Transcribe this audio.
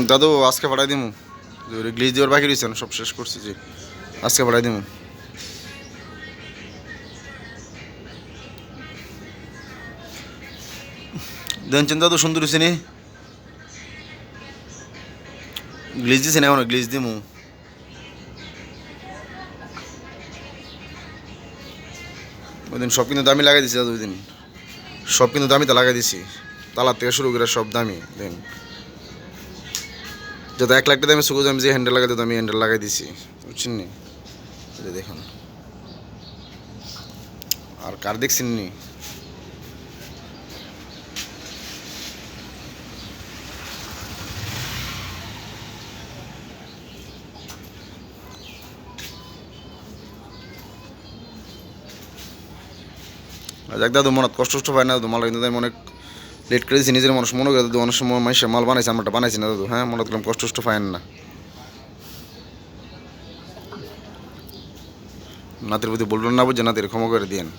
দাদু আজকে পাঠাই দিমু। গ্লিজ দেওয়ার বাকি রয়েছে, সব শেষ করছি যে আজকে পাঠাই দিমু। দেখছেন দাদু সুন্দর হয়েছে নি? গ্লিজ দিছে না, এখন গ্লিজ দিমু। ওই দিন সব কিন্তু দামি লাগাই দিছি দাদু, ওই দিন সব কিন্তু দামিতে লাগাই দিছি, তালার থেকে শুরু করে সব দামি দেন। যত 1 লাখ টাকা দামে সুগোজ আমি যে হ্যান্ডেল লাগাই দিত, আমি হ্যান্ডেল লাগাই দিছি, বুঝছেন নি? দেখুন আর কার দেখছেন নি? যাক দাদু মনে কষ্ট পায় না দাদু, মাল কিন্তু আমি অনেক লেট করে দিয়েছি, নিজের মানুষ মনে করে দাদু, অনেক সময় মাইসে মাল বানাইছে, আমরা বানাইছি না দাদু। হ্যাঁ, মনে করলাম কষ্ট পায়েন না, নাতির প্রতি বলবেন না, বুঝছে নাতির ক্ষমা করে দিয়েন।